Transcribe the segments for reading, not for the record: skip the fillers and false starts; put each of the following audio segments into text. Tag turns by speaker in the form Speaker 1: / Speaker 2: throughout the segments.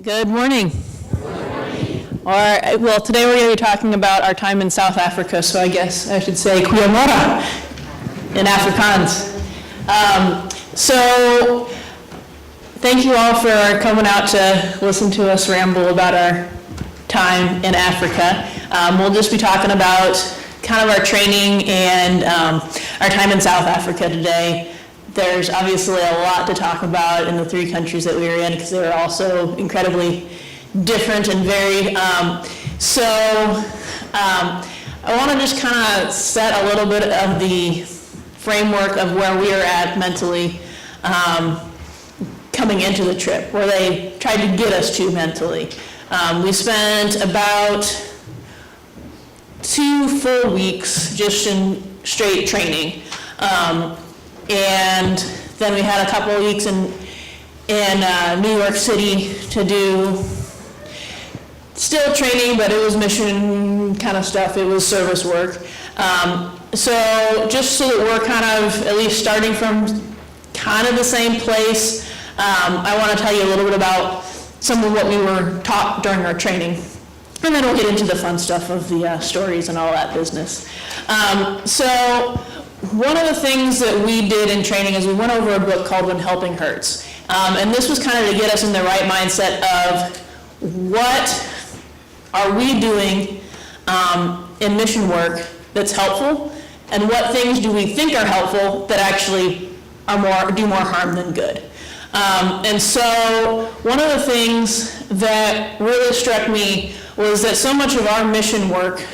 Speaker 1: Good morning. All right, well, today we're going to be talking about our time in South Africa, so I guess I should say Goeiemorgen in Afrikaans. So thank you all for coming out to listen to us ramble about our time in Africa. We'll just be talking about kind of our training and our time in South Africa today. There's obviously a lot to talk about in the three countries that we were in because they were all so incredibly different and varied. I want to just kind of set a little bit of the framework of where we are at mentally coming into the trip, where they tried to get us to mentally. We spent about 2 full weeks just in straight training. And then we had a couple of weeks in New York City to do still training, but it was mission kind of stuff. It was service work. So just so that we're kind of at least starting from kind of the same place, I want to tell you a little bit about some of what we were taught during our training. And then we'll get into the fun stuff of the stories and all that business. So one of the things that we did in training is we went over a book called When Helping Hurts. And this was kind of to get us in the right mindset of what are we doing in mission work that's helpful, and what things do we think are helpful that actually do more harm than good. And so one of the things that really struck me was that so much of our mission work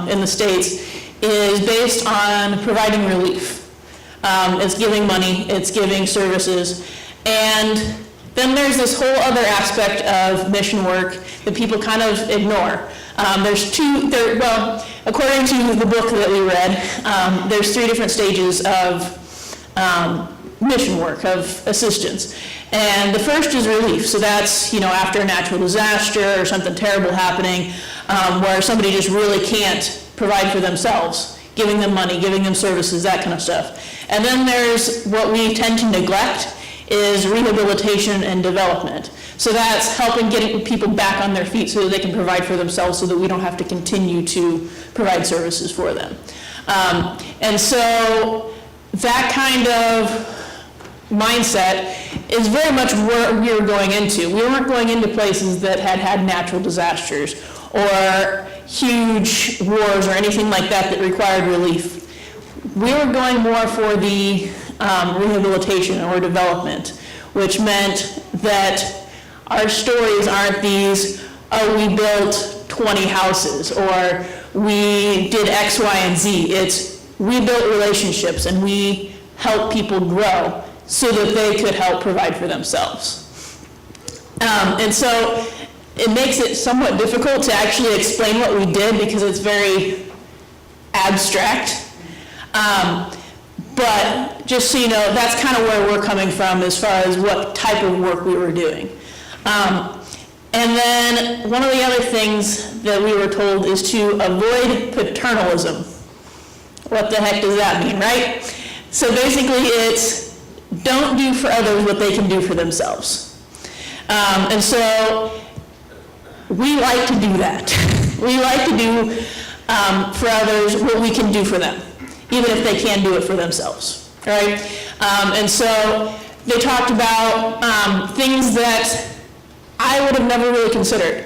Speaker 1: in the States is based on providing relief. It's giving money, it's giving services, and then there's this whole other aspect of mission work that people kind of ignore. According to the book that we read, there's 3 different stages of mission work, of assistance. And the first is relief. So that's, after a natural disaster or something terrible happening, where somebody just really can't provide for themselves, giving them money, giving them services, that kind of stuff. And then there's what we tend to neglect is rehabilitation and development. So that's helping getting people back on their feet so that they can provide for themselves so that we don't have to continue to provide services for them. And so that kind of mindset is very much where we were going into. We weren't going into places that had natural disasters or huge wars or anything like that that required relief. We were going more for the rehabilitation or development, which meant that our stories aren't these, we built 20 houses or we did X, Y, and Z. It's we built relationships and we helped people grow so that they could help provide for themselves. And so it makes it somewhat difficult to actually explain what we did because it's very abstract. But just so you know, that's kind of where we're coming from as far as what type of work we were doing. And then one of the other things that we were told is to avoid paternalism. What the heck does that mean, right? So basically it's don't do for others what they can do for themselves. And so we like to do that. We like to do for others what we can do for them, even if they can't do it for themselves, right? And so they talked about things that I would have never really considered.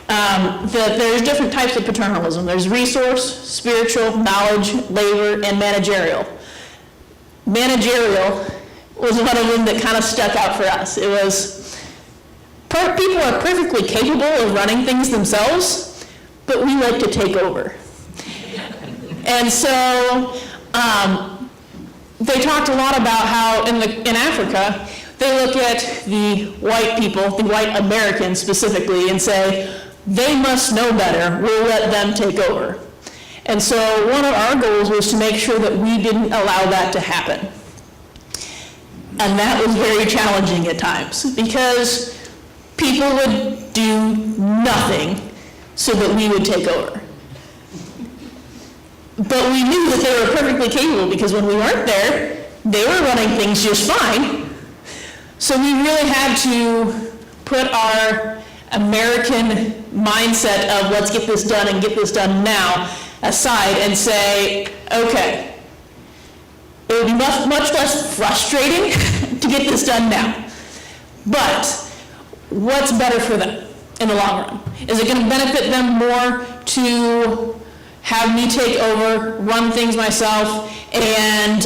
Speaker 1: That there's different types of paternalism. There's resource, spiritual, knowledge, labor, and managerial. Managerial was one of them that kind of stuck out for us. It was, people are perfectly capable of running things themselves, but we like to take over. And so they talked a lot about how in Africa, they look at the white people, the white Americans specifically, and say, they must know better, we'll let them take over. And so one of our goals was to make sure that we didn't allow that to happen. And that was very challenging at times, because people would do nothing so that we would take over. But we knew that they were perfectly capable, because when we weren't there, they were running things just fine. So we really had to put our American mindset of let's get this done and get this done now aside and say, okay, it would be much less frustrating to get this done now. But what's better for them in the long run? Is it going to benefit them more to have me take over, run things myself, and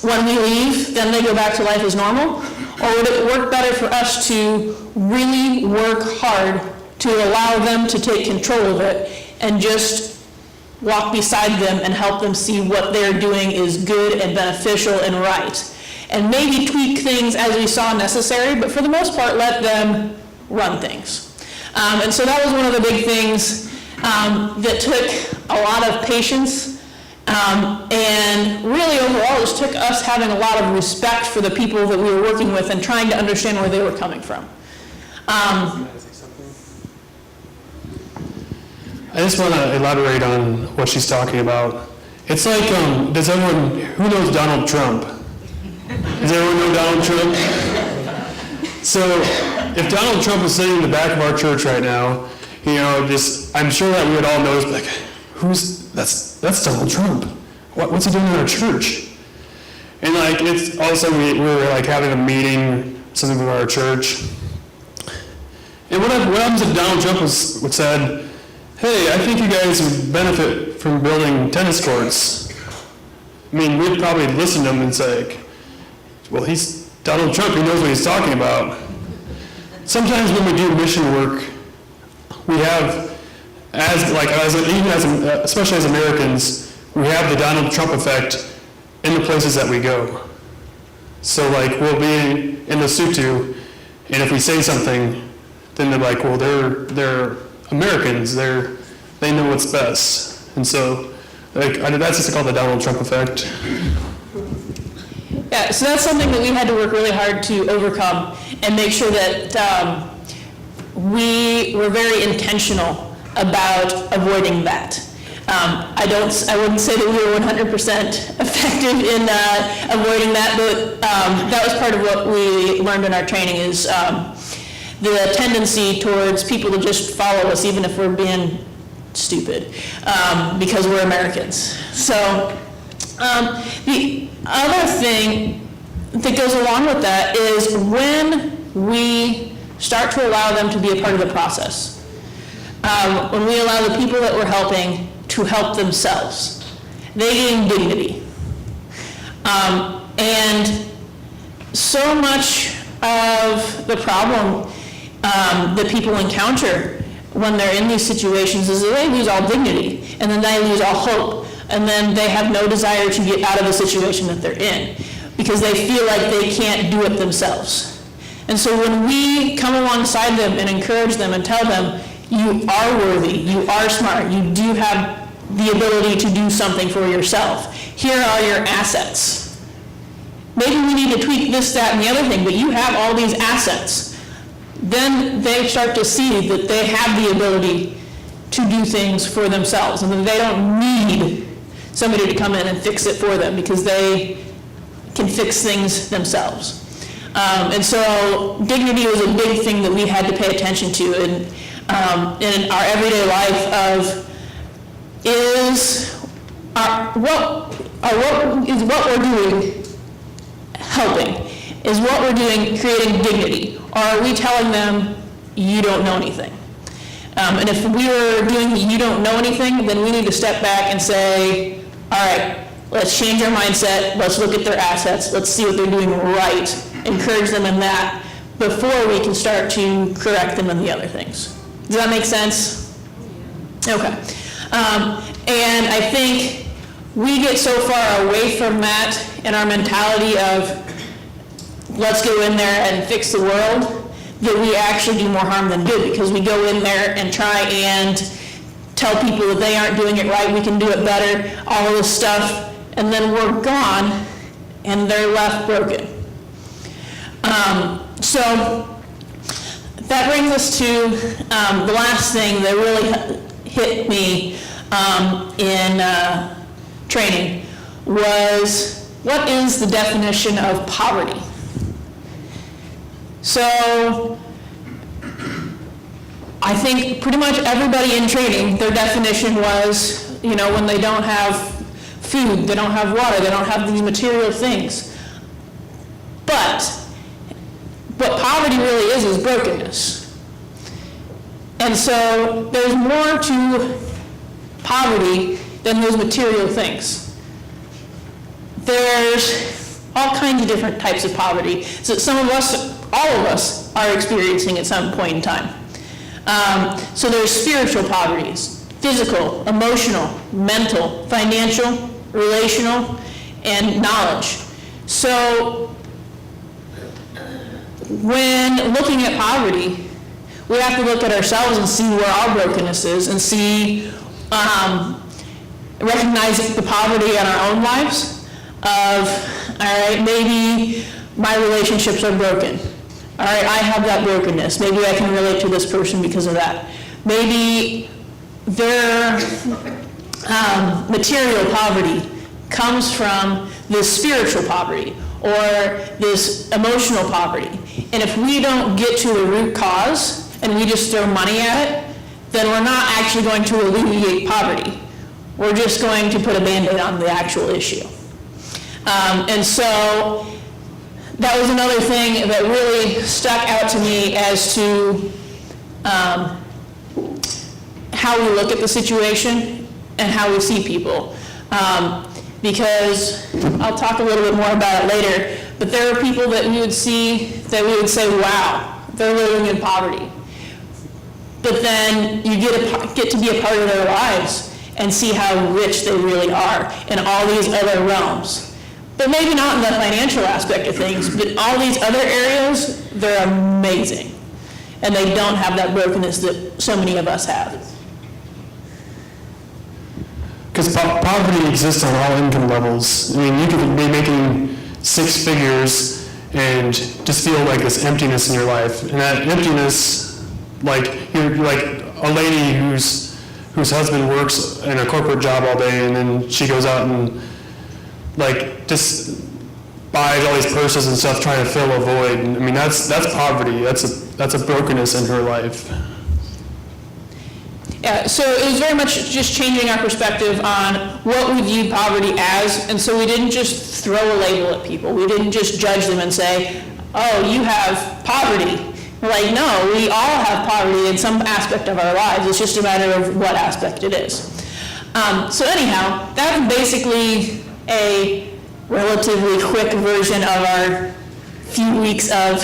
Speaker 1: when we leave, then they go back to life as normal? Or would it work better for us to really work hard to allow them to take control of it and just walk beside them and help them see what they're doing is good and beneficial and right? And maybe tweak things as we saw necessary, but for the most part, let them run things. And so that was one of the big things that took a lot of patience. And really overall, it took us having a lot of respect for the people that we were working with and trying to understand where they were coming from.
Speaker 2: I just want to elaborate on what she's talking about. It's like, does everyone, who knows Donald Trump? Does everyone know Donald Trump? So if Donald Trump was sitting in the back of our church right now, you know, just, I'm sure that we would all notice, like, that's Donald Trump. What's he doing in our church? And like, it's also, we were like having a meeting, something with our church. And what happens if Donald Trump would said, hey, I think you guys would benefit from building tennis courts? I mean, we'd probably listen to him and say, well, he's Donald Trump, he knows what he's talking about. Sometimes when we do mission work, we have, especially as Americans, we have the Donald Trump effect in the places that we go. So like, we'll be in the Sutu, and if we say something, then they're like, well, they're Americans, they know what's best. And so, like, that's just called the Donald Trump effect.
Speaker 1: Yeah, so that's something that we had to work really hard to overcome and make sure that we were very intentional about avoiding that. I wouldn't say that we were 100% effective in avoiding that, but that was part of what we learned in our training is the tendency towards people to just follow us even if we're being stupid because we're Americans. So the other thing that goes along with that is when we start to allow them to be a part of the process. When we allow the people that we're helping to help themselves, they gain dignity. And so much of the problem that people encounter when they're in these situations is that they lose all dignity, and then they lose all hope, and then they have no desire to get out of the situation that they're in because they feel like they can't do it themselves. And so when we come alongside them and encourage them and tell them, you are worthy, you are smart, you do have the ability to do something for yourself. Here are your assets. Maybe we need to tweak this, that, and the other thing, but you have all these assets. Then they start to see that they have the ability to do things for themselves and that they don't need somebody to come in and fix it for them because they can fix things themselves. And so dignity was a big thing that we had to pay attention to in our everyday life of what we're doing helping? Is what we're doing creating dignity? Or are we telling them, you don't know anything? And if we were doing you don't know anything, then we need to step back and say, all right, let's change our mindset, let's look at their assets, let's see what they're doing right, encourage them in that, before we can start to correct them in the other things. Does that make sense? Okay. And I think we get so far away from that in our mentality of let's go in there and fix the world that we actually do more harm than good because we go in there and try and tell people that they aren't doing it right, we can do it better, all of this stuff, and then we're gone and they're left broken. So that brings us to the last thing that really hit me in training was, what is the definition of poverty? So I think pretty much everybody in training, their definition was, when they don't have food, they don't have water, they don't have these material things. But what poverty really is brokenness. And so there's more to poverty than those material things. There's all kinds of different types of poverty. So some of us, all of us, are experiencing at some point in time. So there's spiritual poverties, physical, emotional, mental, financial, relational, and knowledge. So when looking at poverty, we have to look at ourselves and see where our brokenness is and see, recognize the poverty in our own lives of, all right, maybe my relationships are broken. All right, I have that brokenness. Maybe I can relate to this person because of that. Maybe their material poverty comes from this spiritual poverty or this emotional poverty. And if we don't get to the root cause and we just throw money at it, then we're not actually going to alleviate poverty. We're just going to put a Band-Aid on the actual issue. And so that was another thing that really stuck out to me as to how we look at the situation and how we see people. Because I'll talk a little bit more about it later, but there are people that we would see that we would say, wow, they're living in poverty. But then you get to be a part of their lives and see how rich they really are in all these other realms. But maybe not in the financial aspect of things, but all these other areas, they're amazing. And they don't have that brokenness that so many of us have.
Speaker 2: Because poverty exists on all income levels. I mean, you could be making 6 figures and just feel like this emptiness in your life. And that emptiness, like you're like a lady whose husband works in a corporate job all day, and then she goes out and like just buys all these purses and stuff trying to fill a void. I mean, that's poverty. That's a brokenness in her life.
Speaker 1: Yeah, so it was very much just changing our perspective on what we viewed poverty as, and so we didn't just throw a label at people. We didn't just judge them and say, oh, you have poverty. We're like, no, we all have poverty in some aspect of our lives. It's just a matter of what aspect it is. So anyhow, that was basically a relatively quick version of our few weeks of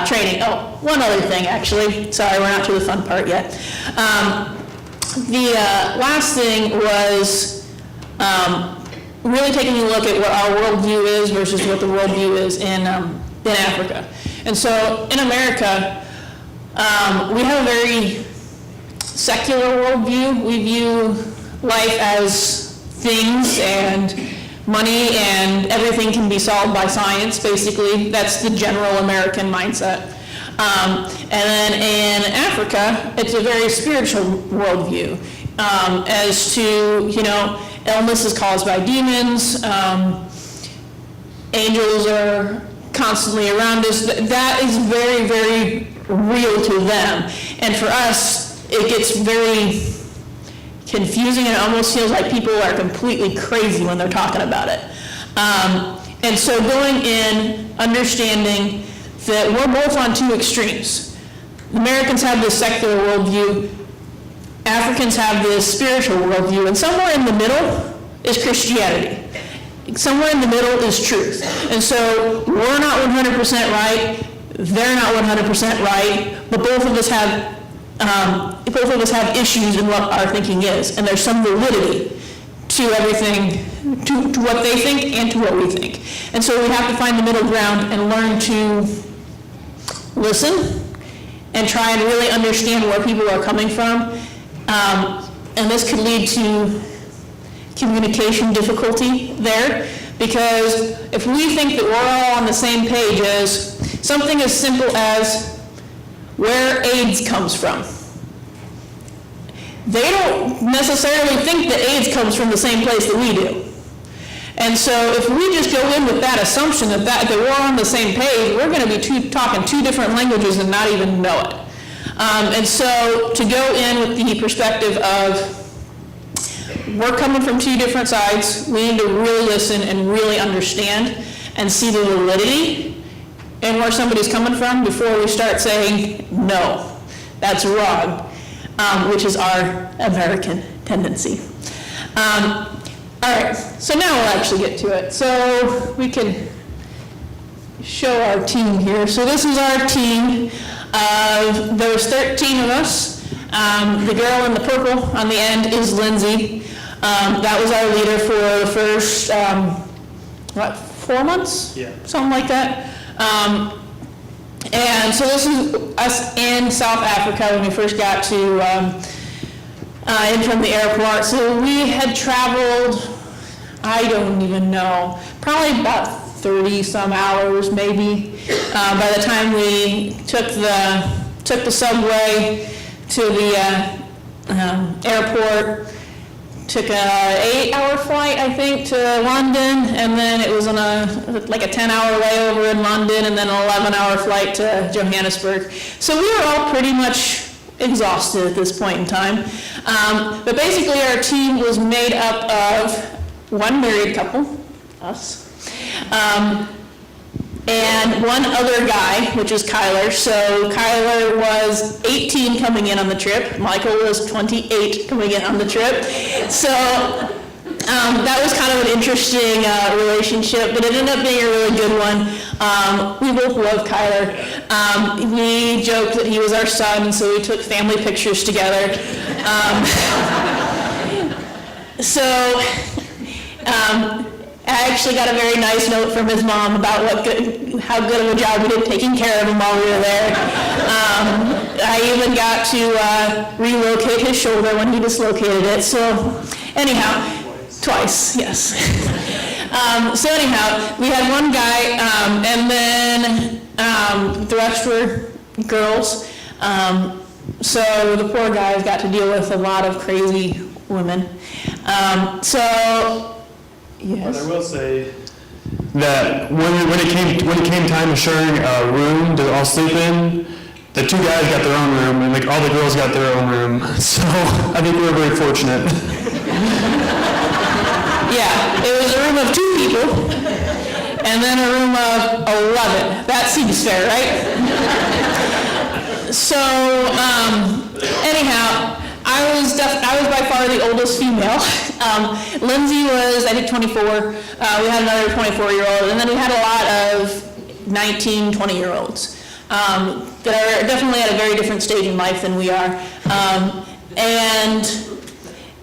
Speaker 1: training. Oh, one other thing, actually. Sorry, we're not to the fun part yet. The last thing was really taking a look at what our worldview is versus what the worldview is in Africa. And so in America, we have a very secular worldview. We view life as things and money, and everything can be solved by science, basically. That's the general American mindset. And then in Africa, it's a very spiritual worldview, as to, illness is caused by demons, angels are constantly around us. That is very, very real to them. And for us, it gets very confusing, and it almost feels like people are completely crazy when they're talking about it. And so going in, understanding that we're both on two extremes. Americans have this secular worldview, Africans have this spiritual worldview, and somewhere in the middle is Christianity. Somewhere in the middle is truth. And so we're not 100% right, they're not 100% right, but both of us have issues in what our thinking is, and there's some validity to everything, to what they think and to what we think. And so we have to find the middle ground and learn to listen and try and really understand where people are coming from. And this could lead to communication difficulty there, because if we think that we're all on the same page as something as simple as where AIDS comes from, they don't necessarily think that AIDS comes from the same place that we do. And so if we just go in with that assumption that we're on the same page, we're going to be talking two different languages and not even know it. And so to go in with the perspective of we're coming from two different sides, we need to really listen and really understand and see the validity in where somebody's coming from before we start saying, no, that's wrong, which is our American tendency. All right, so now we'll actually get to it. So we can show our team here. So this is our team. There's 13 of us. The girl in the purple on the end is Lindsay. That was our leader for the first, 4 months?
Speaker 2: Yeah.
Speaker 1: Something like that. And so this is us in South Africa when we first got to in from the airport. So we had traveled, I don't even know, probably about 30 some hours maybe. By the time we took the subway to the airport, took a 8-hour flight, I think, to London, and then it was on a 10-hour layover in London, and then an 11-hour flight to Johannesburg. So we were all pretty much exhausted at this point in time. But basically our team was made up of one married couple, us, and one other guy, which is Kyler. So Kyler was 18 coming in on the trip. Michael was 28 coming in on the trip. So that was kind of an interesting relationship, but it ended up being a really good one. We both love Kyler. We joked that he was our son, so we took family pictures together. I actually got a very nice note from his mom about how good of a job we did taking care of him while we were there. I even got to relocate his shoulder when he dislocated it. So anyhow, twice, yes. So anyhow, we had one guy, and then the rest were girls. So the poor guys got to deal with a lot of crazy women. Yes.
Speaker 2: But I will say that when it came time to sharing a room to all sleep in, the two guys got their own room, and all the girls got their own room. So I think we were very fortunate.
Speaker 1: Yeah, it was a room of 2 people, and then a room of 11. That seems fair, right? So anyhow, I was by far the oldest female. Lindsay was, I think, 24. We had another 24-year-old, and then we had a lot of 19, 20-year-olds that are definitely at a very different stage in life than we are. And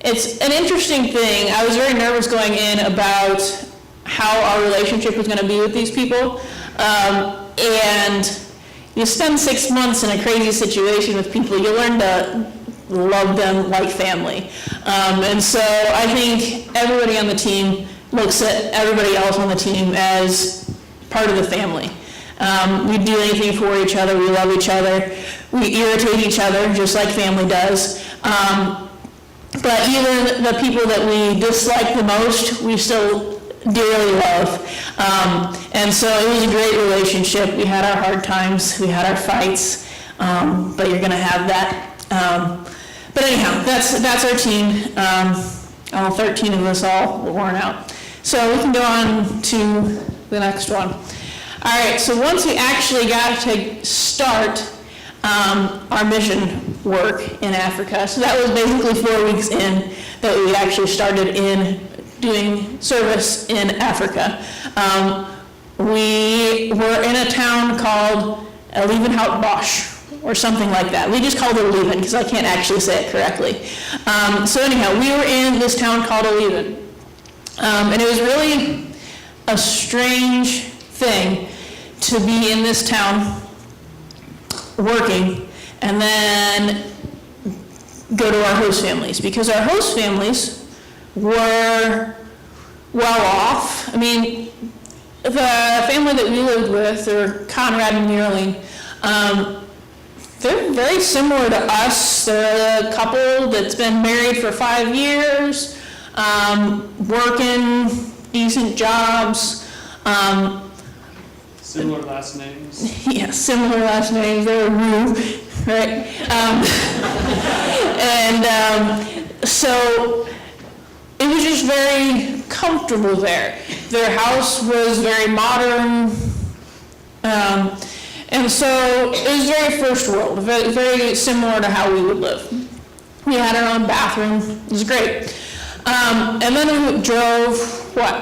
Speaker 1: it's an interesting thing. I was very nervous going in about how our relationship was going to be with these people. And you spend 6 months in a crazy situation with people, you learn to love them like family. And so I think everybody on the team looks at everybody else on the team as part of the family. We do anything for each other, we love each other, we irritate each other just like family does. But even the people that we dislike the most, we still dearly love. And so it was a great relationship. We had our hard times, we had our fights, but you're gonna have that. But anyhow, that's our team. All 13 of us all worn out. So we can go on to the next one. All right, so once we actually got to start our mission work in Africa, so that was basically 4 weeks in that we actually started in doing service in Africa. We were in a town called Elivenhout-Bosch, or something like that. We just called it Oliven because I can't actually say it correctly. So anyhow, we were in this town called Oliven. And it was really a strange thing to be in this town working and then go to our host families, because our host families were well off. I mean, the family that we lived with, or Conrad and Neerling, they're very similar to us. They're a couple that's been married for 5 years, working decent jobs.
Speaker 2: Similar last names.
Speaker 1: Yeah, similar last names. They were Rue, right? So it was just very comfortable there. Their house was very modern, and so it was very first world, very similar to how we would live. We had our own bathroom. It was great. And then we drove,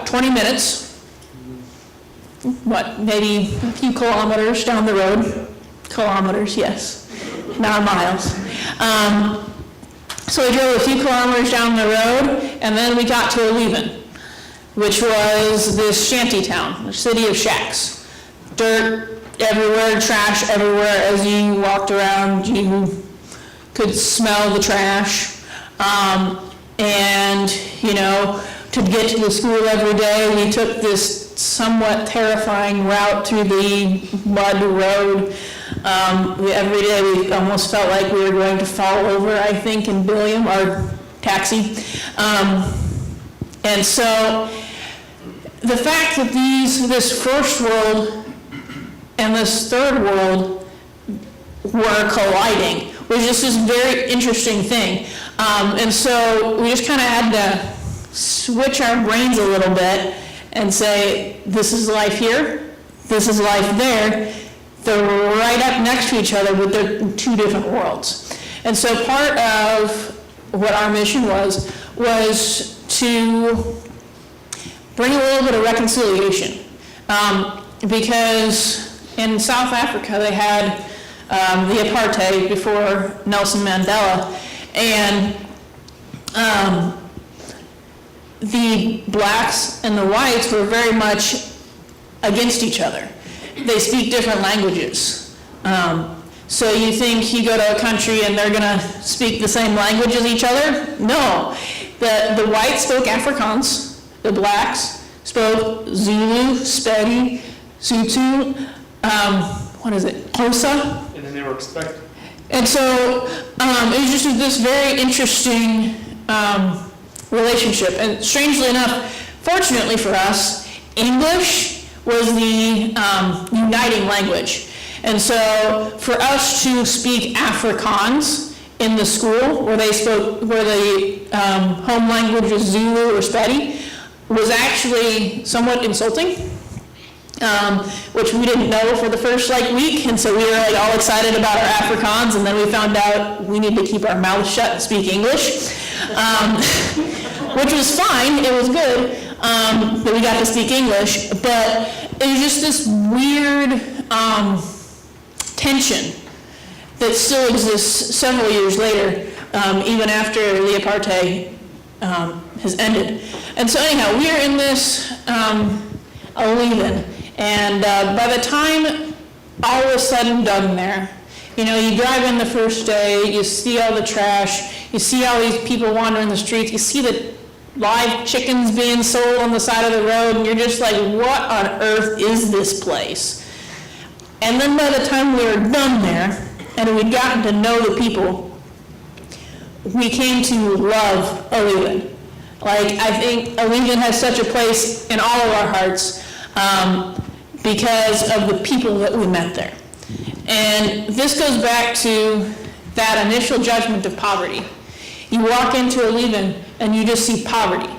Speaker 1: 20 minutes? Maybe a few kilometers down the road? Kilometers, yes, not miles. So we drove a few kilometers down the road, and then we got to Oliven, which was this shanty town, a city of shacks. Dirt everywhere, trash everywhere. As you walked around, you could smell the trash. And, to get to the school every day, we took this somewhat terrifying route through the mud road. Every day we almost felt like we were going to fall over, I think, in Billiam, our taxi. And so the fact that this first world and this third world were colliding was just this very interesting thing. And so we just kind of had to switch our brains a little bit and say, this is life here, this is life there. They're right up next to each other, but they're two different worlds. And so part of what our mission was to bring a little bit of reconciliation. Because in South Africa, they had the apartheid before Nelson Mandela, and the blacks and the whites were very much against each other. They speak different languages. So you think you go to a country and they're gonna speak the same language as each other? No. The whites spoke Afrikaans, the blacks spoke Zulu, Spedi, Sotho, Xhosa.
Speaker 2: And then they were expected.
Speaker 1: And so it was just this very interesting relationship. And strangely enough, fortunately for us, English was the uniting language. And so for us to speak Afrikaans in the school, where the home language was Zulu or Spedi, was actually somewhat insulting. Which we didn't know for the first week, and so we were all excited about our Afrikaans, and then we found out we need to keep our mouths shut and speak English, which was fine, it was good that we got to speak English, but it was just this weird tension that still exists several years later, even after the apartheid has ended. And so anyhow, we are in this Oliven. And by the time all was said and done there, you drive in the first day, you see all the trash, you see all these people wandering the streets, you see the live chickens being sold on the side of the road, and you're just like, what on earth is this place? And then by the time we were done there, and we'd gotten to know the people, we came to love Oliven. I think Oliven has such a place in all of our hearts, because of the people that we met there. And this goes back to that initial judgment of poverty. You walk into Oliven and you just see poverty.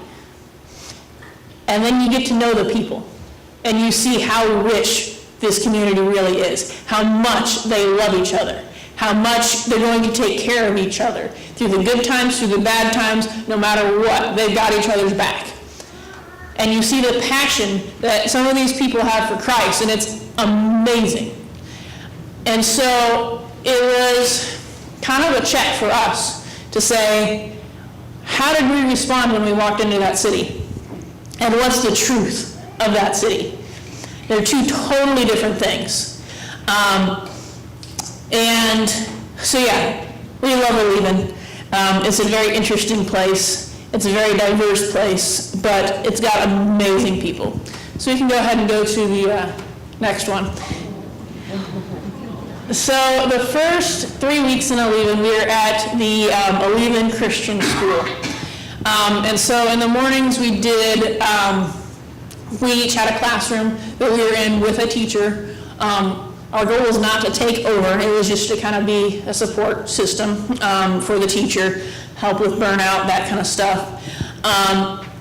Speaker 1: And then you get to know the people. And you see how rich this community really is, how much they love each other, how much they're going to take care of each other. Through the good times, through the bad times, no matter what, they've got each other's back. And you see the passion that some of these people have for Christ, and it's amazing. And so it was kind of a check for us to say, how did we respond when we walked into that city? And what's the truth of that city? They're two totally different things. And so yeah, we love Oliven. It's a very interesting place. It's a very diverse place, but it's got amazing people. So we can go ahead and go to the next one. So the first 3 weeks in Oliven, we were at the Oliven Christian School. And so in the mornings we did We each had a classroom that we were in with a teacher. Our goal was not to take over, it was just to kind of be a support system for the teacher, help with burnout, that kind of stuff.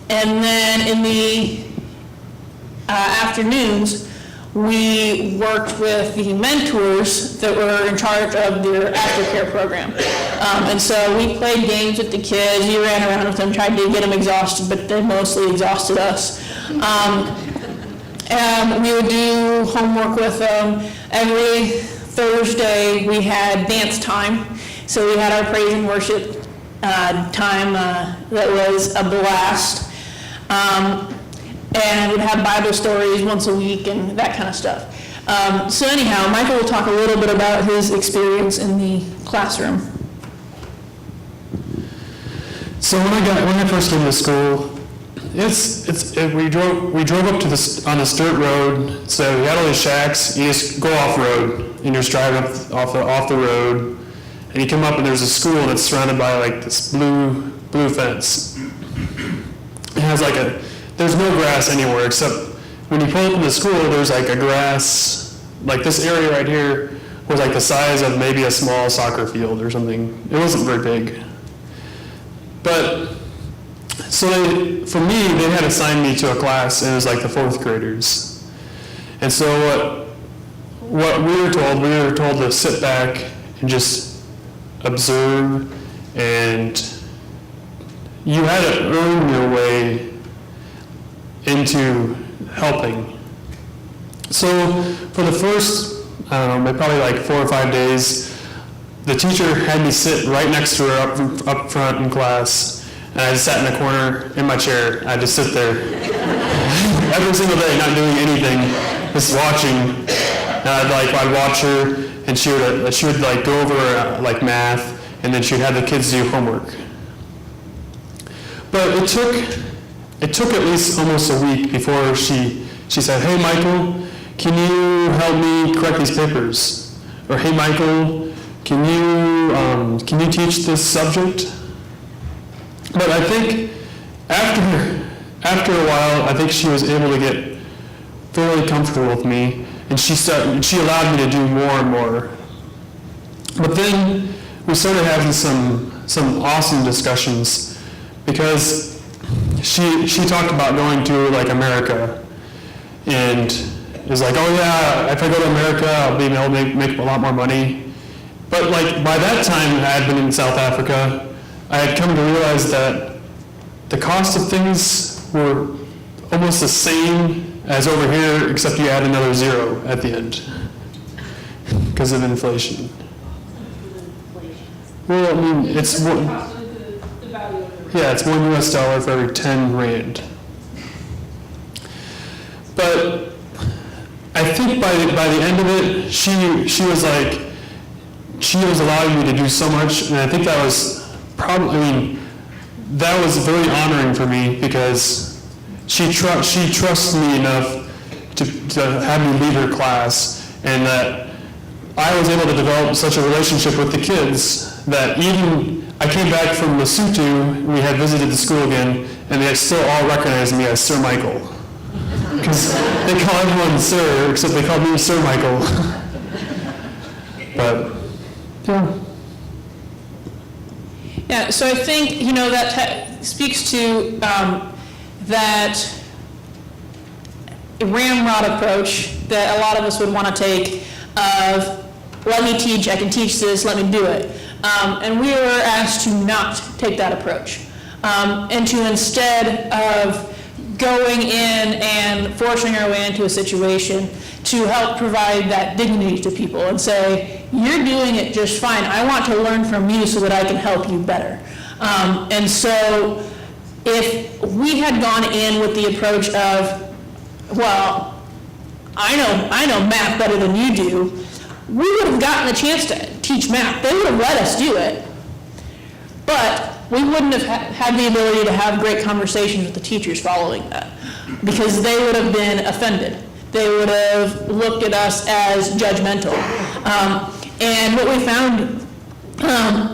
Speaker 1: And then in the afternoons, we worked with the mentors that were in charge of their aftercare program. And so we played games with the kids, we ran around with them, tried to get them exhausted, but they mostly exhausted us. And we would do homework with them. Every Thursday, we had dance time. So we had our praise and worship time that was a blast. And we'd have Bible stories once a week and that kind of stuff. So anyhow, Michael will talk a little bit about his experience in the classroom.
Speaker 2: So when I first came to school, we drove up to on this dirt road. So we had all these shacks. You just go off road and you're just driving off the road, and you come up and there's a school that's surrounded by like this blue fence. It has there's no grass anywhere except when you pull up in the school, there's like a grass, like this area right here was like the size of maybe a small soccer field or something. It wasn't very big. But, so for me, they had assigned me to a class, and it was like the 4th graders. And so what we were told to sit back and just observe, and you had to earn your way into helping. So for the first, I don't know, probably like 4 or 5 days, the teacher had me sit right next to her up front in class, and I just sat in the corner in my chair. I just sit there every single day, not doing anything, just watching. And I'd watch her, and she would like go over like math, and then she'd have the kids do homework. But it took at least almost a week before she said, "Hey Michael, can you help me correct these papers?" Or, "Hey Michael, can you teach this subject?" But I think after a while, I think she was able to get fairly comfortable with me, and she allowed me to do more and more. But then we started having some awesome discussions, because she talked about going to like America, and it was like, "Oh yeah, if I go to America, I'll be able to make a lot more money." But like by that time, I had been in South Africa. I had come to realize that the cost of things were almost the same as over here, except you add another 0 at the end because of inflation. Well, I mean, it's one. Yeah, it's $1 US for every 10 rand. But I think by the end of it, she was like, she was allowing me to do so much, and I think that was that was very honoring for me, because she trusts me enough to have me lead her class, and that I was able to develop such a relationship with the kids that even I came back from Lesotho, we had visited the school again, and they still all recognized me as Sir Michael. Because they call everyone Sir, except they call me Sir Michael. But, yeah.
Speaker 1: Yeah, so I think, that speaks to that ramrod approach that a lot of us would want to take of, let me teach, I can teach this, let me do it. And we were asked to not take that approach, and to instead of going in and forcing our way into a situation to help provide that dignity to people and say, "You're doing it just fine. I want to learn from you so that I can help you better." And so if we had gone in with the approach of, "Well, I know math better than you do," we would have gotten a chance to teach math. They would have let us do it. But we wouldn't have had the ability to have great conversations with the teachers following that, because they would have been offended. They would have looked at us as judgmental. And what we found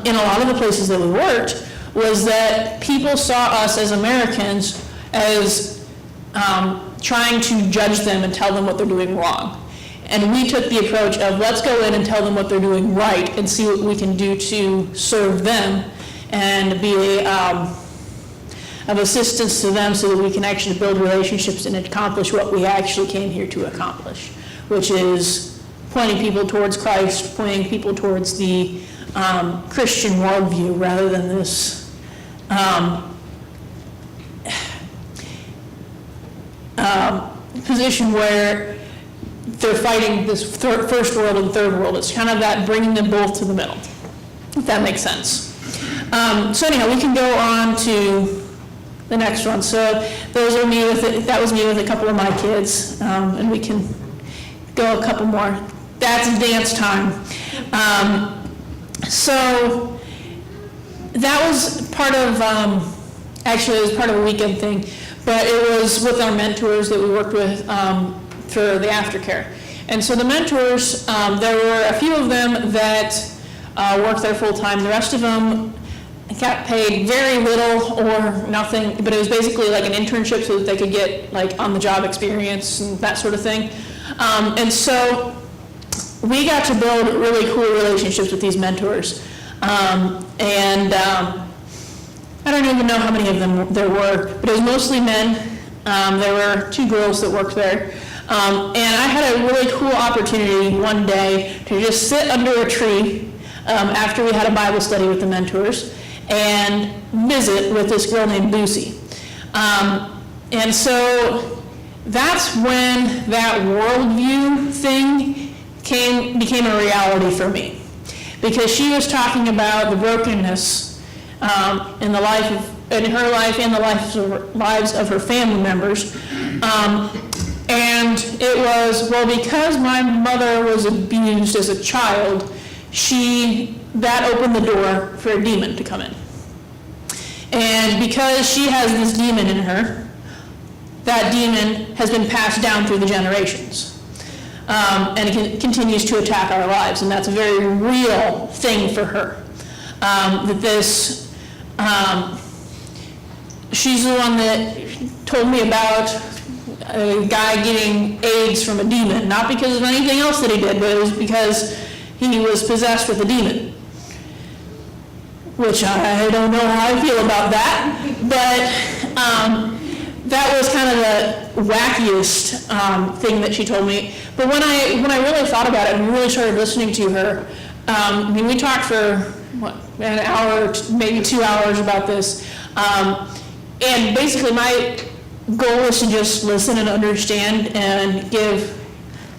Speaker 1: in a lot of the places that we worked was that people saw us as Americans as trying to judge them and tell them what they're doing wrong. And we took the approach of let's go in and tell them what they're doing right and see what we can do to serve them and be of assistance to them so that we can actually build relationships and accomplish what we actually came here to accomplish, which is pointing people towards Christ, pointing people towards the Christian worldview rather than this position where they're fighting this first world and third world. It's kind of that bringing them both to the middle, if that makes sense. So anyhow, we can go on to the next one. So those are me with it. That was me with a couple of my kids, and we can go a couple more. That's dance time. So that was part of, actually it was part of a weekend thing, but it was with our mentors that we worked with for the aftercare. And so the mentors, there were a few of them that worked there full time. The rest of them got paid very little or nothing, but it was basically like an internship so that they could get like on the job experience and that sort of thing. And so we got to build really cool relationships with these mentors. I don't even know how many of them there were, but it was mostly men. There were 2 girls that worked there. And I had a really cool opportunity one day to just sit under a tree after we had a Bible study with the mentors and visit with this girl named Lucy. And so that's when that worldview thing became a reality for me, because she was talking about the brokenness in her life and the lives of her family members. And it was, well, because my mother was abused as a child, that opened the door for a demon to come in. And because she has this demon in her, that demon has been passed down through the generations. And it continues to attack our lives, and that's a very real thing for her. She's the one that told me about a guy getting AIDS from a demon, not because of anything else that he did, but it was because he was possessed with a demon. Which I don't know how I feel about that, but that was kind of the wackiest thing that she told me. But when I really thought about it and really started listening to her, we talked for an hour, maybe 2 hours about this, and basically my goal is to just listen and understand and give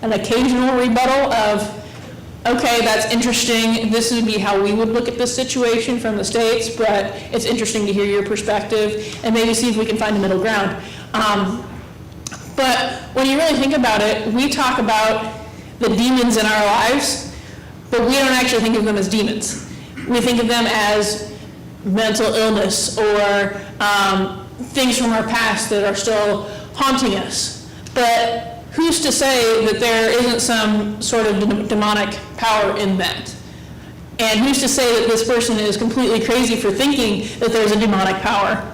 Speaker 1: an occasional rebuttal of, okay, that's interesting, this would be how we would look at this situation from the States, but it's interesting to hear your perspective and maybe see if we can find a middle ground. But when you really think about it, we talk about the demons in our lives, but we don't actually think of them as demons. We think of them as mental illness or things from our past that are still haunting us. But who's to say that there isn't some sort of demonic power in that? And who's to say that this person is completely crazy for thinking that there's a demonic power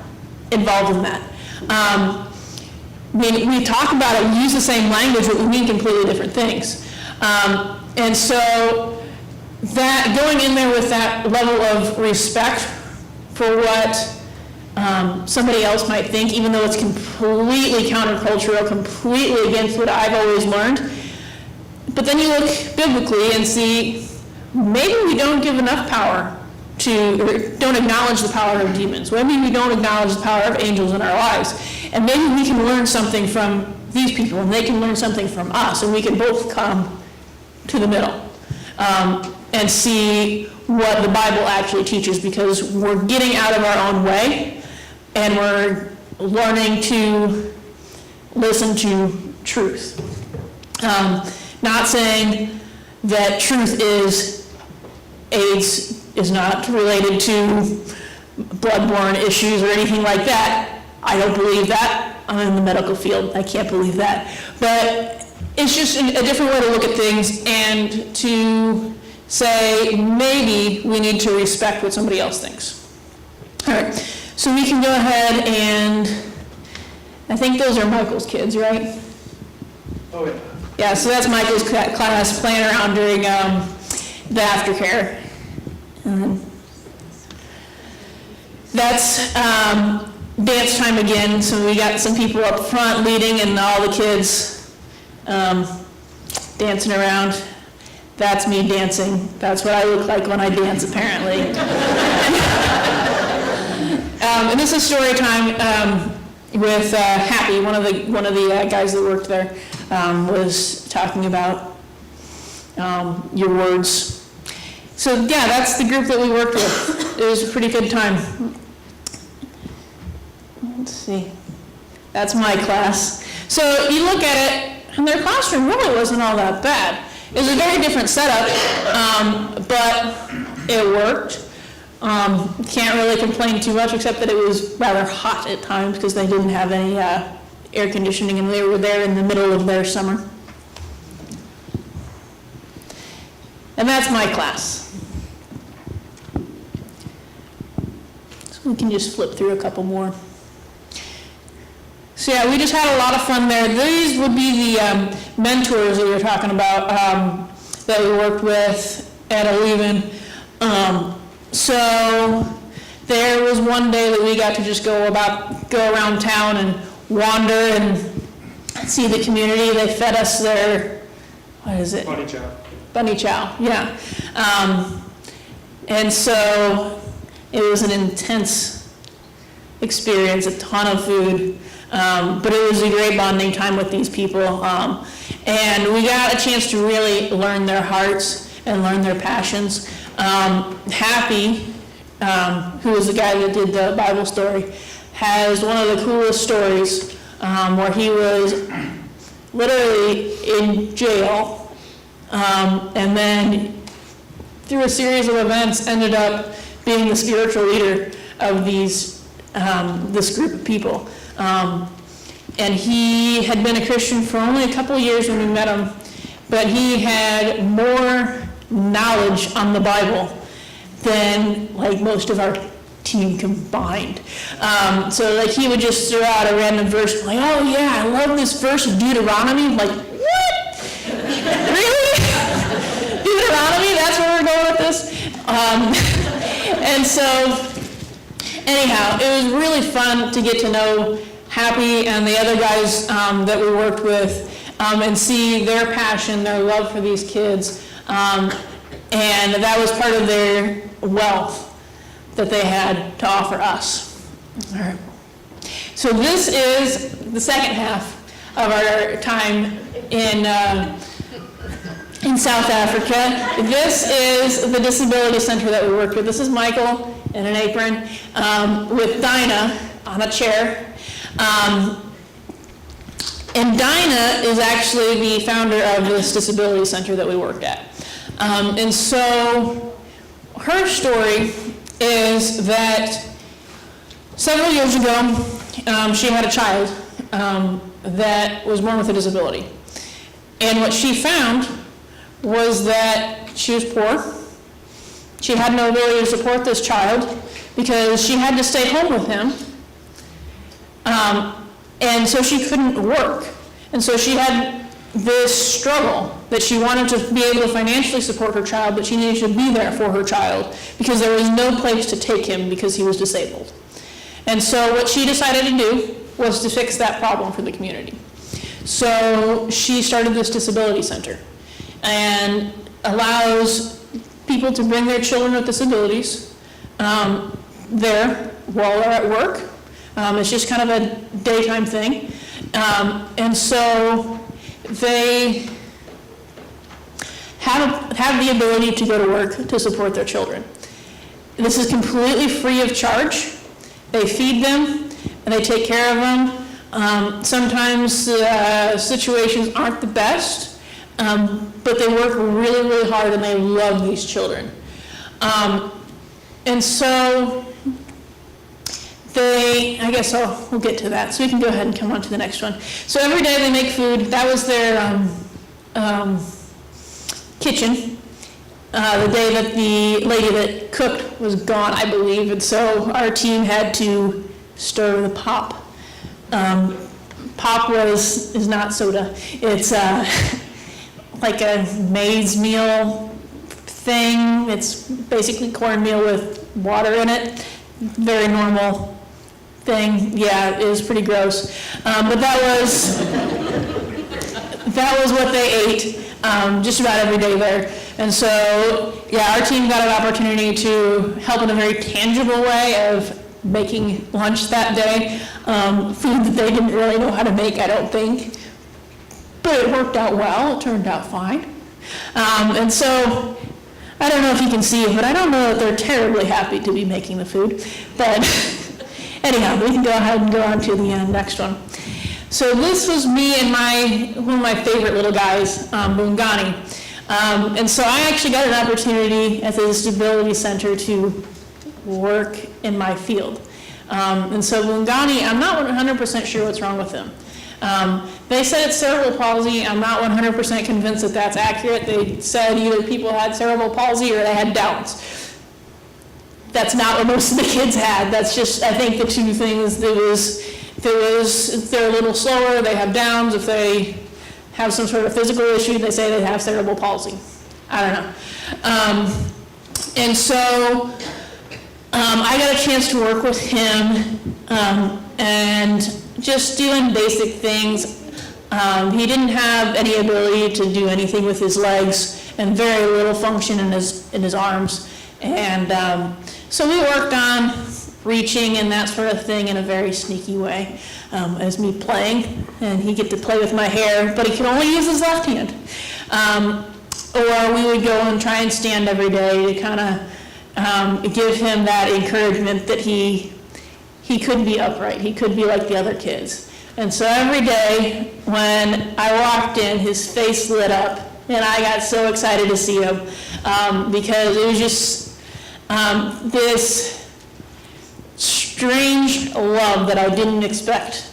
Speaker 1: involved in that? We talk about it, we use the same language, but we mean completely different things. And so that going in there with that level of respect for what somebody else might think, even though it's completely countercultural, completely against what I've always learned. But then you look biblically and see maybe we don't give enough power or don't acknowledge the power of demons. Maybe we don't acknowledge the power of angels in our lives. And maybe we can learn something from these people and they can learn something from us, and we can both come to the middle and see what the Bible actually teaches, because we're getting out of our own way and we're learning to listen to truth. Not saying that truth is AIDS is not related to bloodborne issues or anything like that. I don't believe that. I'm in the medical field. I can't believe that. But it's just a different way to look at things and to say maybe we need to respect what somebody else thinks. All right, so we can go ahead and I think those are Michael's kids, right?
Speaker 2: Oh, yeah.
Speaker 1: Yeah, so that's Michael's class playing around during the aftercare. And then that's dance time again, so we got some people up front leading and all the kids dancing around. That's me dancing. That's what I look like when I dance, apparently. And this is story time with Happy, one of the guys that worked there, was talking about your words. So yeah, that's the group that we worked with. It was a pretty good time. Let's see. That's my class. So you look at it, and their classroom really wasn't all that bad. It was a very different setup, but it worked. Can't really complain too much, except that it was rather hot at times because they didn't have any air conditioning, and they were there in the middle of their summer. And that's my class. So we can just flip through a couple more. So yeah, we just had a lot of fun there. These would be the mentors that we were talking about that we worked with at Oleven. So there was one day that we got to just go around town and wander and see the community. They fed us their, what is it?
Speaker 2: Bunny chow.
Speaker 1: Bunny chow, yeah. And so it was an intense experience, a ton of food. But it was a great bonding time with these people. And we got a chance to really learn their hearts and learn their passions. Happy, who was the guy that did the Bible story, has one of the coolest stories where he was literally in jail, and then through a series of events ended up being the spiritual leader of this group of people. And he had been a Christian for only a couple of years when we met him, but he had more knowledge on the Bible than like most of our team combined. So like he would just throw out a random verse, like, oh yeah, I love this verse of Deuteronomy. I'm like, what? Really? Deuteronomy? That's where we're going with this? And so anyhow, it was really fun to get to know Happy and the other guys that we worked with and see their passion, their love for these kids. And that was part of their wealth that they had to offer us. All right. So this is the second half of our time in South Africa. This is the disability center that we worked with. This is Michael in an apron with Dinah on a chair. And Dinah is actually the founder of this disability center that we worked at. And so her story is that several years ago, she had a child that was born with a disability. And what she found was that she was poor. She had no ability to support this child because she had to stay home with him. And so she couldn't work. And so she had this struggle that she wanted to be able to financially support her child, but she needed to be there for her child because there was no place to take him because he was disabled. And so what she decided to do was to fix that problem for the community. So she started this disability center and allows people to bring their children with disabilities there while they're at work. It's just kind of a daytime thing. And so they have the ability to go to work to support their children. This is completely free of charge. They feed them and they take care of them. Sometimes situations aren't the best, but they work really, really hard and they love these children. And so I guess we'll get to that. So we can go ahead and come on to the next one. So every day they make food. That was their kitchen. The day that the lady that cooked was gone, I believe, and so our team had to stir the pop. pop is not soda. It's like a maize meal thing. It's basically cornmeal with water in it. Very normal thing. Yeah, it was pretty gross. But that was what they ate just about every day there. And so, yeah, our team got an opportunity to help in a very tangible way of making lunch that day. Food that they didn't really know how to make, I don't think. But it worked out well. It turned out fine. And so, I don't know if you can see it, but I don't know that they're terribly happy to be making the food. But anyhow, we can go ahead and go on to the next one. So this was me and one of my favorite little guys, Bungani. And so I actually got an opportunity at the Disability Center to work in my field. And so Bungani, I'm not 100% sure what's wrong with him. They said it's cerebral palsy. I'm not 100% convinced that that's accurate. They said either people had cerebral palsy or they had Downs. That's not what most of the kids had. That's just, I think, the two things. If they're a little slower, they have Downs. If they have some sort of physical issue, they say they have cerebral palsy. I don't know. And so I got a chance to work with him and just doing basic things. He didn't have any ability to do anything with his legs and very little function in his arms. And so we worked on reaching and that sort of thing in a very sneaky way, as me playing, and he'd get to play with my hair, but he could only use his left hand. Or we would go and try and stand every day to kind of give him that encouragement that he could be upright, he could be like the other kids. And so every day when I walked in, his face lit up, and I got so excited to see him, because it was just this strange love that I didn't expect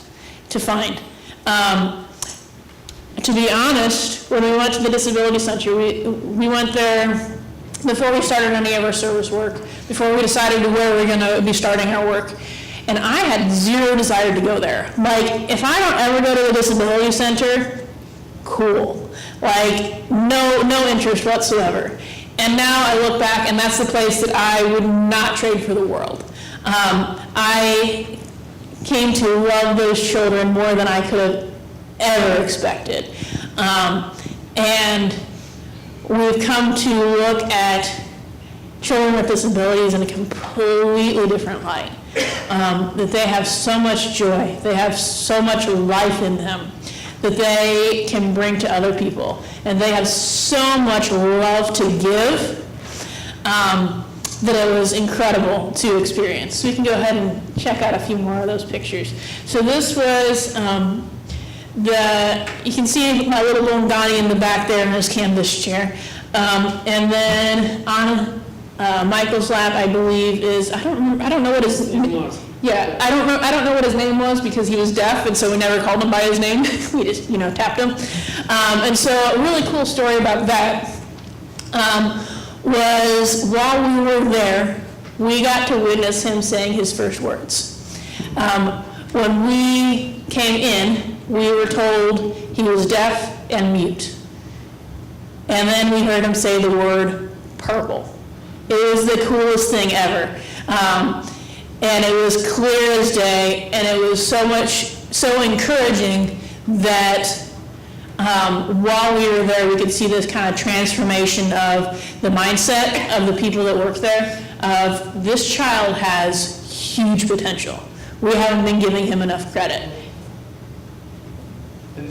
Speaker 1: to find. To be honest, when we went to the Disability Center, we went there before we started any of our service work, before we decided where we were going to be starting our work. And I had zero desire to go there. Like, if I don't ever go to the Disability Center, cool. Like, no interest whatsoever. And now I look back, and that's the place that I would not trade for the world. I came to love those children more than I could have ever expected. And we've come to look at children with disabilities in a completely different light. That they have so much joy, they have so much life in them that they can bring to other people. And they have so much love to give that it was incredible to experience. So we can go ahead and check out a few more of those pictures. So this was you can see my little Bongani in the back there in his canvas chair. And then on Michael's lap, I believe is, I don't know what his name was. Yeah, I don't know what his name was because he was deaf, and so we never called him by his name. We just, tapped him. And so a really cool story about that was while we were there, we got to witness him saying his first words. When we came in, we were told he was deaf and mute. And then we heard him say the word purple. It was the coolest thing ever. And it was clear as day, and it was so encouraging that while we were there, we could see this kind of transformation of the mindset of the people that work there, of this child has huge potential. We haven't been giving him enough credit.
Speaker 2: And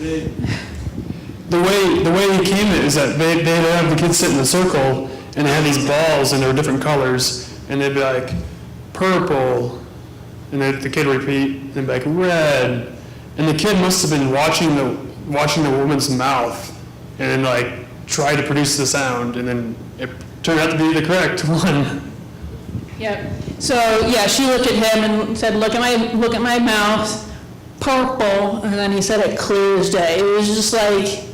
Speaker 2: the way he came is that they'd have the kids sit in a circle, and they had these balls, and they were different colors, and they'd be like, purple, and then the kid would repeat, and they'd be like, red, and the kid must have been watching the woman's mouth, and then like try to produce the sound, and then it turned out to be the correct one.
Speaker 1: Yep. So yeah, she looked at him and said, "Look at my mouth, purple," and then he said it clear as day. It was just like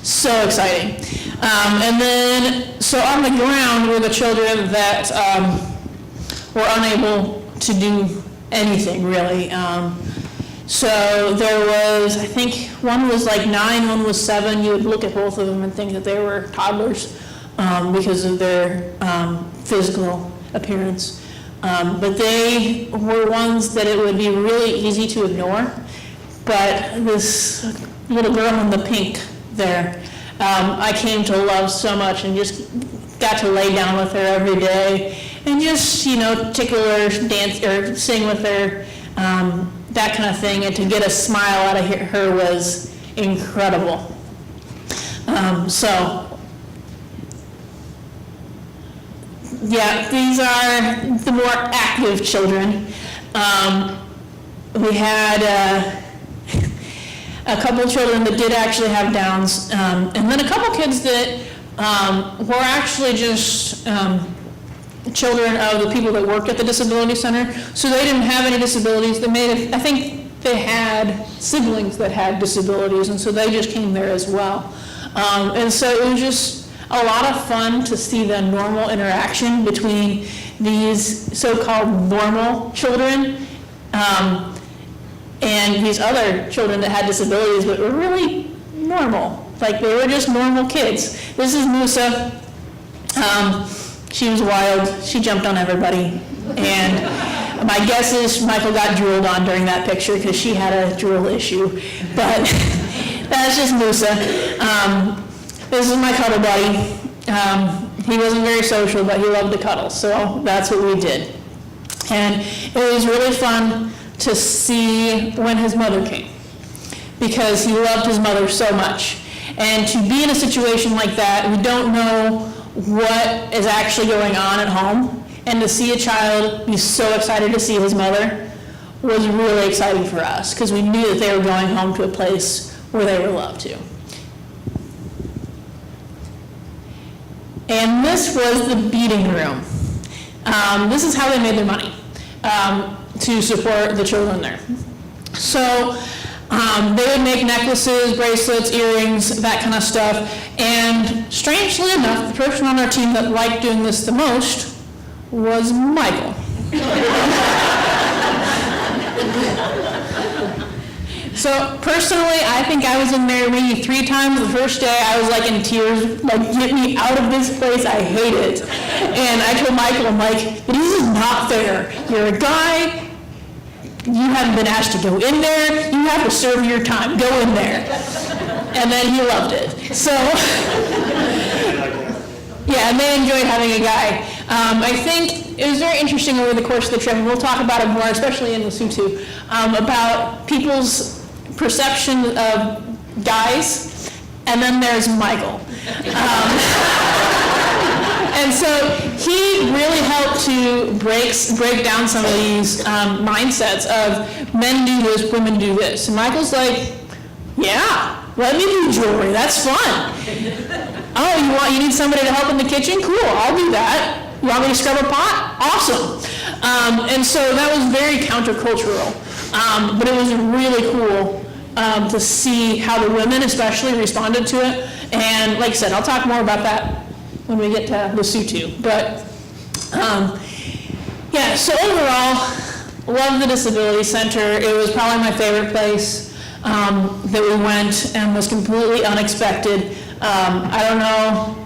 Speaker 1: so exciting. And then so on the ground were the children that were unable to do anything really. So there was, I think, one was like 9, one was 7. You would look at both of them and think that they were toddlers because of their physical appearance. But they were ones that it would be really easy to ignore. But this little girl in the pink there, I came to love so much, and just got to lay down with her every day and just, tickle her, dance, or sing with her, that kind of thing. And to get a smile out of her was incredible. Yeah, these are the more active children. We had a couple children that did actually have Downs, and then a couple kids that were actually just children of the people that worked at the disability center. So they didn't have any disabilities. I think they had siblings that had disabilities, and so they just came there as well. And so it was just a lot of fun to see the normal interaction between these so-called normal children and these other children that had disabilities but were really normal. Like, they were just normal kids. This is Musa. She was wild. She jumped on everybody. And my guess is Michael got drooled on during that picture because she had a drool issue. But that's just Musa. This is my cuddle buddy. He wasn't very social, but he loved to cuddle, so that's what we did. And it was really fun to see when his mother came, because he loved his mother so much. And to be in a situation like that, we don't know what is actually going on at home, and to see a child be so excited to see his mother was really exciting for us, because we knew that they were going home to a place where they were loved too. And this was the beading room. This is how they made their money to support the children there. So they would make necklaces, bracelets, earrings, that kind of stuff. And strangely enough, the person on our team that liked doing this the most was Michael. So personally, I think I was in there maybe 3 times. The first day I was like in tears, like, get me out of this place, I hate it. And I told Michael, I'm like, this is not fair. You're a guy, you haven't been asked to go in there, you have to serve your time, go in there. And then he loved it. So, yeah, and they enjoyed having a guy. I think it was very interesting over the course of the trip, and we'll talk about it more, especially in Lesotho, about people's perception of guys, and then there's Michael. And so he really helped to break down some of these mindsets of men do this, women do this. And Michael's like, yeah, let me do jewelry, that's fun. Oh, you need somebody to help in the kitchen? Cool, I'll do that. You want me to scrub a pot? Awesome. And so that was very countercultural, but it was really cool to see how the women especially responded to it. And like I said, I'll talk more about that when we get to Lesotho. But yeah, so overall, love the Disability Center. It was probably my favorite place that we went, and was completely unexpected. I don't know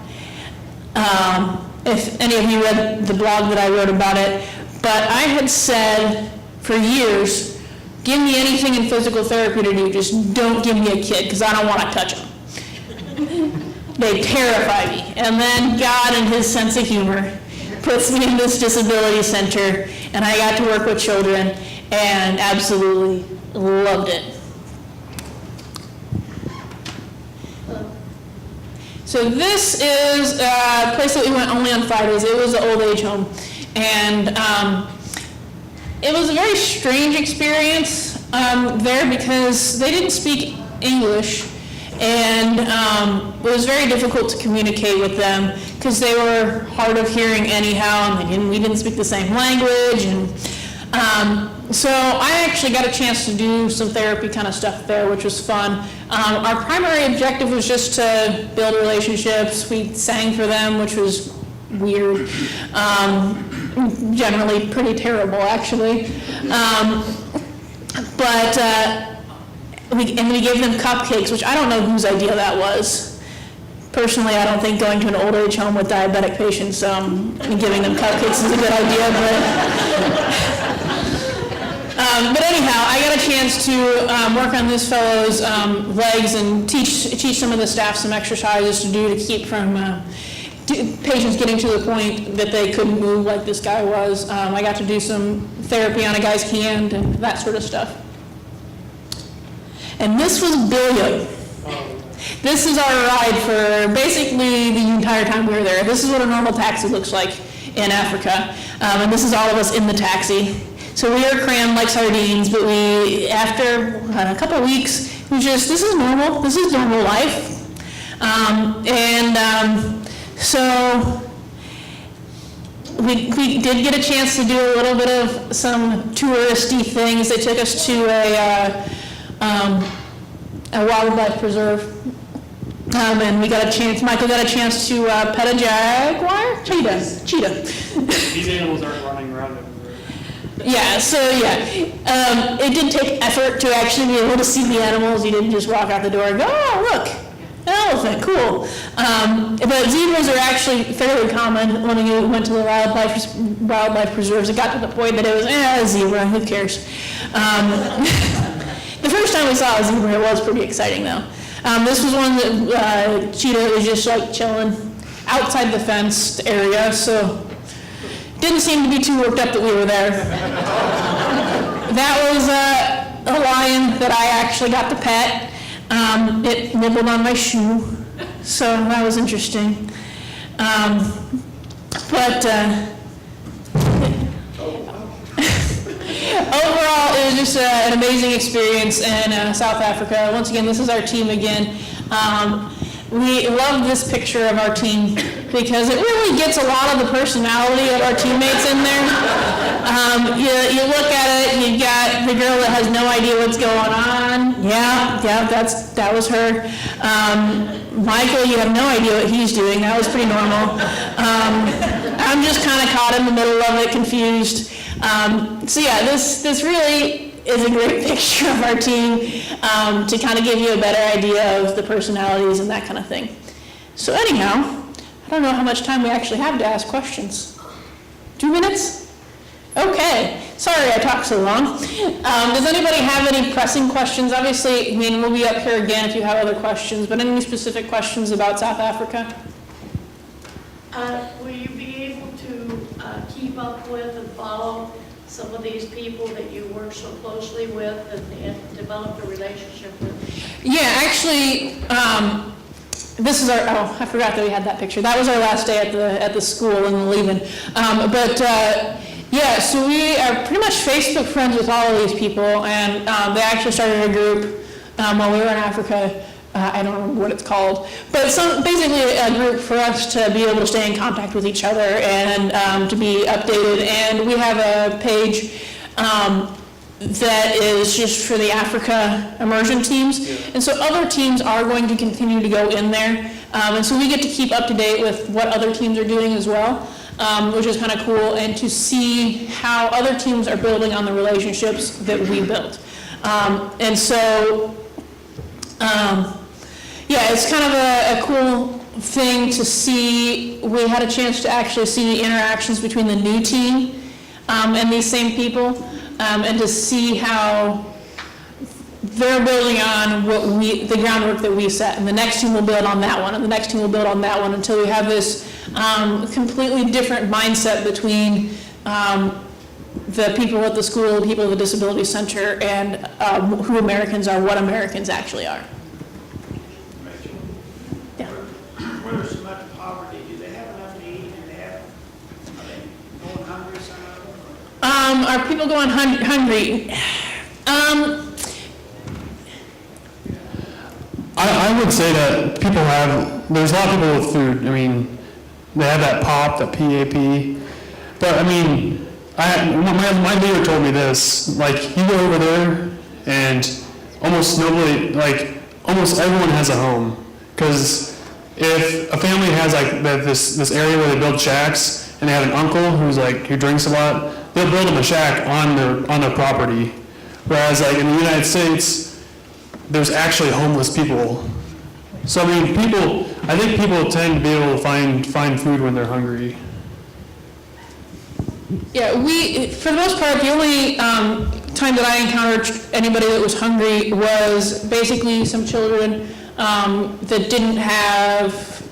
Speaker 1: if any of you read the blog that I wrote about it, but I had said for years, give me anything in physical therapy to do, just don't give me a kid, because I don't want to touch them. They terrify me. And then God, in his sense of humor, puts me in this disability center, and I got to work with children, and absolutely loved it. So this is a place that we went only on Fridays. It was an old age home. And it was a very strange experience there, because they didn't speak English, and it was very difficult to communicate with them because they were hard of hearing anyhow, and we didn't speak the same language. And so I actually got a chance to do some therapy kind of stuff there, which was fun. Our primary objective was just to build relationships. We sang for them, which was weird. Generally pretty terrible, actually. But, we gave them cupcakes, which I don't know whose idea that was. Personally, I don't think going to an old age home with diabetic patients and giving them cupcakes is a good idea, but anyhow, I got a chance to work on this fellow's legs and teach some of the staff some exercises to do to keep from patients getting to the point that they couldn't move like this guy was. I got to do some therapy on a guy's hand and that sort of stuff. And this was brilliant. This is our ride for basically the entire time we were there. This is what a normal taxi looks like in Africa. And this is all of us in the taxi. So we are crammed like sardines, but after a couple of weeks, this is normal life. So we did get a chance to do a little bit of some touristy things. They took us to a wildlife preserve. And Michael got a chance to pet a jaguar? Cheetah.
Speaker 2: These animals aren't running around everywhere.
Speaker 1: It did take effort to actually be able to see the animals. You didn't just walk out the door and go, oh, look, an elephant, cool. But zebras are actually fairly common when you went to the wildlife preserves. It got to the point that it was, a zebra, who cares? The first time we saw a zebra, it was pretty exciting though. This was one that cheetah was just like chilling outside the fenced area, so didn't seem to be too worked up that we were there. That was a lion that I actually got to pet. It nibbled on my shoe, so that was interesting. Overall, it was just an amazing experience in South Africa. Once again, this is our team again. We love this picture of our team because it really gets a lot of the personality of our teammates in there. You look at it, you've got the girl that has no idea what's going on. Yeah, that was her. Michael, you have no idea what he's doing. That was pretty normal. I'm just kind of caught in the middle of it, confused. This really is a great picture of our team to kind of give you a better idea of the personalities and that kind of thing. So anyhow, I don't know how much time we actually have to ask questions. 2 minutes? Okay. Sorry I talked so long. Does anybody have any pressing questions? Obviously, we'll be up here again if you have other questions, but any specific questions about South Africa?
Speaker 3: Will you be able to keep up with and follow some of these people that you work so closely with and develop a relationship with?
Speaker 1: Yeah, actually, this is I forgot that we had that picture. That was our last day at the school and leaving. So we are pretty much Facebook friends with all of these people, and they actually started a group while we were in Africa. I don't remember what it's called, but basically a group for us to be able to stay in contact with each other and to be updated. And we have a page that is just for the Africa immersion teams. Yeah. And so other teams are going to continue to go in there. And so we get to keep up to date with what other teams are doing as well, which is kind of cool, and to see how other teams are building on the relationships that we built. It's kind of a cool thing to see. We had a chance to actually see the interactions between the new team and these same people, and to see how they're building on the groundwork that we set, and the next team will build on that one, and the next team will build on that one, until we have this completely different mindset between the people at the school, the people at the Disability Center, and who Americans are, what Americans actually are.
Speaker 4: Where there's so much poverty, do they have enough to eat? Are they going hungry, some of them?
Speaker 1: Are people going hungry?
Speaker 2: I would say that there's a lot of people with food. They have that POP, that PAP. But my leader told me this, you go over there and almost everyone has a home. Because if a family has this area where they build shacks and they have an uncle who drinks a lot, they'll build them a shack on their property. Whereas like in the United States, there's actually homeless people. So I mean, I think people tend to be able to find food when they're hungry.
Speaker 1: Yeah, for the most part, the only time that I encountered anybody that was hungry was basically some children that didn't have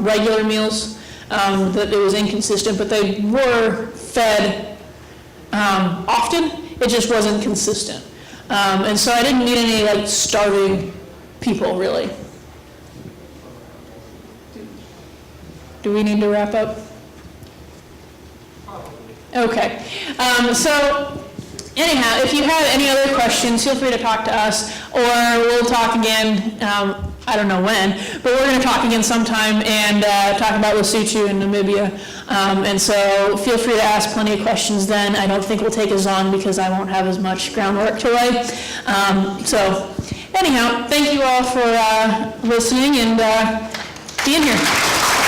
Speaker 1: regular meals, that it was inconsistent, but they were fed often, it just wasn't consistent. And so I didn't meet any like starving people, really. Do we need to wrap up? Okay. So anyhow, if you have any other questions, feel free to talk to us, or we'll talk again, I don't know when, but we're going to talk again sometime and talk about Lesotho and Namibia. And so feel free to ask plenty of questions then. I don't think we'll take as long because I won't have as much groundwork to lay. So anyhow, thank you all for listening and being here.